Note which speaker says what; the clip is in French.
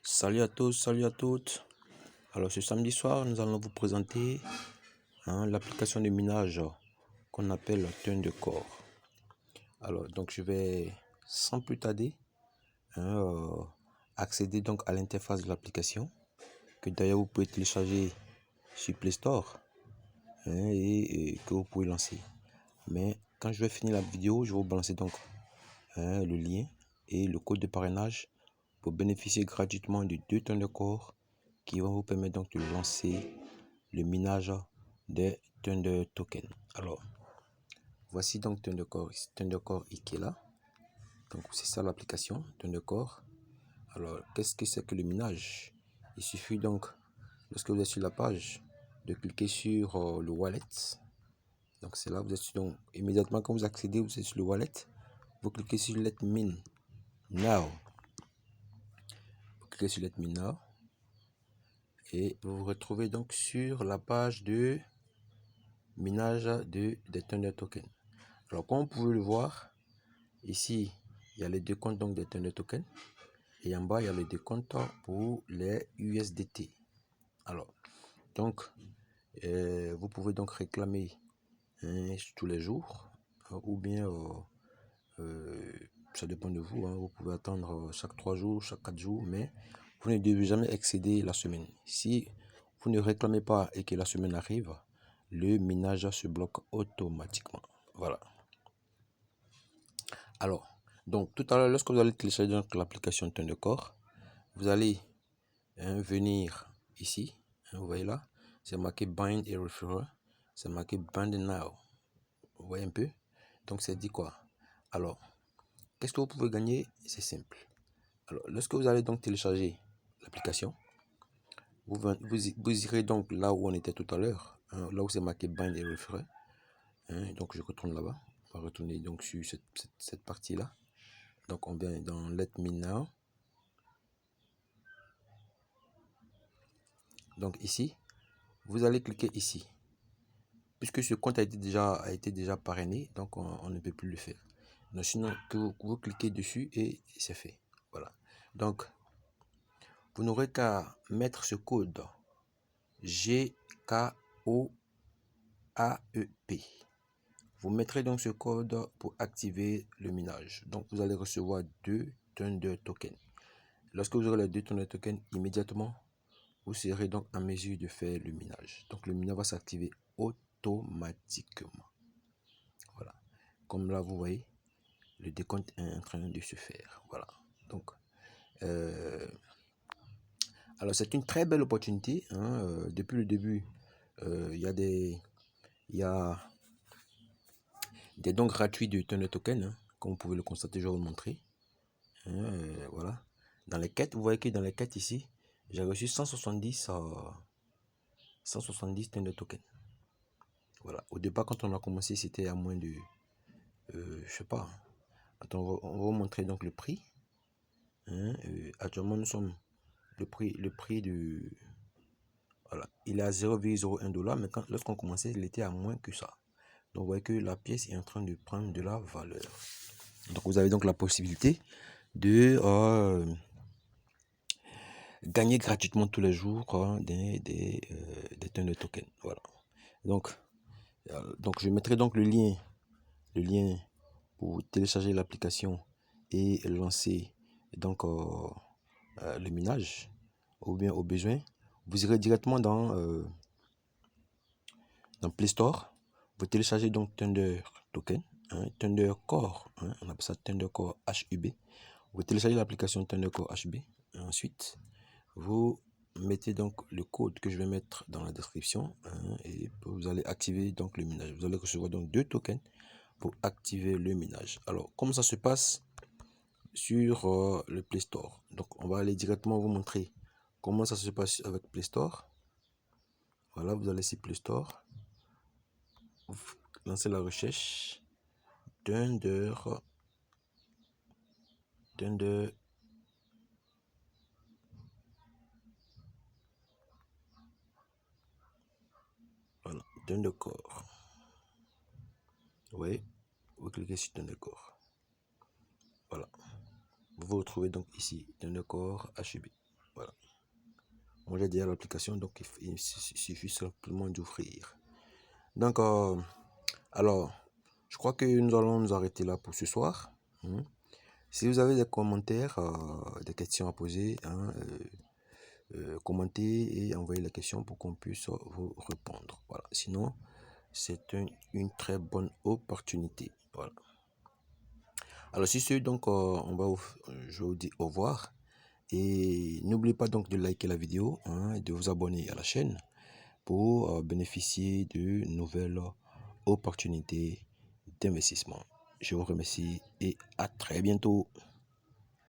Speaker 1: Salut à tous, salut à toutes. Alors ce samedi soir, nous allons vous présenter l'application de minage qu'on appelle ThunderCore. Alors donc je vais sans plus tarder accéder donc à l'interface de l'application que d'ailleurs vous pouvez télécharger sur Play Store et que vous pouvez lancer. Mais quand je vais finir la vidéo, je vais vous balancer donc le lien et le code de parrainage pour bénéficier gratuitement de 2 ThunderCore qui vont vous permettre donc de lancer le minage des Thunder Tokens. Alors, voici donc ThunderCore qui est là. Donc, c'est ça l'application ThunderCore. Alors, qu'est-ce que c'est que le minage? Il suffit donc, lorsque vous êtes sur la page, de cliquer sur le wallet. Donc, c'est là, vous êtes donc immédiatement quand vous accédez, vous êtes sur le wallet. Vous cliquez sur Let Min Now. Vous cliquez sur Let Min Now. Et vous vous retrouvez donc sur la page de minage des Thunder Tokens. Alors comme vous pouvez le voir, ici il y a les décomptes donc des Thunder Tokens et en bas il y a les décomptes pour les USDT. Alors donc vous pouvez donc réclamer tous les jours ou bien ça dépend de vous, vous pouvez attendre chaque 3 jours, chaque 4 jours, mais vous ne devez jamais excéder la semaine. Si vous ne réclamez pas et que la semaine arrive, le minage se bloque automatiquement. Voilà. Alors, donc tout à l'heure, lorsque vous allez télécharger l'application ThunderCore, vous allez venir ici. Vous voyez là, c'est marqué Bind et Referrer. C'est marqué Bind Now. Vous voyez un peu? Donc, c'est dit quoi? Alors, qu'est-ce que vous pouvez gagner? C'est simple. Alors, lorsque vous allez donc télécharger l'application, vous irez donc là où on était tout à l'heure, là où c'est marqué Bind et Referrer. Donc, je retourne là-bas. On va retourner donc sur cette partie-là. Donc, on vient dans Let Me Now. Donc, ici, vous allez cliquer ici. Puisque ce compte a été déjà parrainé, donc on ne peut plus le faire. Donc, sinon, que vous cliquez dessus et c'est fait. Voilà. Donc, vous n'aurez qu'à mettre ce code GKOAEP. Vous mettrez donc ce code pour activer le minage. Donc, vous allez recevoir 2 Thunder Tokens. Lorsque vous aurez les 2 Thunder Tokens, immédiatement, vous serez donc en mesure de faire le minage. Donc, le minage va s'activer automatiquement. Voilà. Comme là, vous voyez, le décompte est en train de se faire. Voilà. Donc, alors c'est une très belle opportunité. Depuis le début, il y a des dons gratuits de Thunder Token, comme vous pouvez le constater, je vais vous le montrer. Voilà. Dans les quêtes, vous voyez que dans les quêtes ici, j'ai reçu 170 Thunder Token. Voilà. Au départ, quand on a commencé, c'était à moins de, je sais pas. Attends, on va vous montrer donc le prix. Actuellement, nous sommes le prix de, voilà, il est à 0,01 $, mais lorsqu'on commençait, il était à moins que ça. Donc, vous voyez que la pièce est en train de prendre de la valeur. Donc, vous avez donc la possibilité de gagner gratuitement tous les jours des Thunder Tokens. Voilà. Donc, je mettrai donc le lien pour télécharger l'application et lancer donc le minage, ou bien au besoin, vous irez directement dans Play Store, vous téléchargez donc Thunder Token, ThunderCore, on appelle ça ThunderCore HUB. Vous téléchargez l'application ThunderCore HUB, et ensuite vous mettez donc le code que je vais mettre dans la description, et vous allez activer donc le minage. Vous allez recevoir donc 2 tokens pour activer le minage. Alors, comment ça se passe sur le Play Store? Donc, on va aller directement vous montrer comment ça se passe avec Play Store. Voilà, vous allez sur Play Store, vous lancez la recherche Thunder, voilà, ThunderCore. Oui, vous cliquez sur ThunderCore. Voilà, vous vous retrouvez donc ici ThunderCore HUB. Voilà. Moi, j'ai déjà l'application, donc il suffit simplement d'ouvrir. Donc, alors, je crois que nous allons nous arrêter là pour ce soir. Si vous avez des commentaires, des questions à poser, commentez et envoyez les questions pour qu'on puisse vous répondre. Voilà. Sinon, c'est une très bonne opportunité. Voilà. Alors, si ce, donc, je vous dis au revoir. Et n'oubliez pas donc de liker la vidéo et de vous abonner à la chaîne pour bénéficier de nouvelles opportunités d'investissement. Je vous remercie et à très bientôt.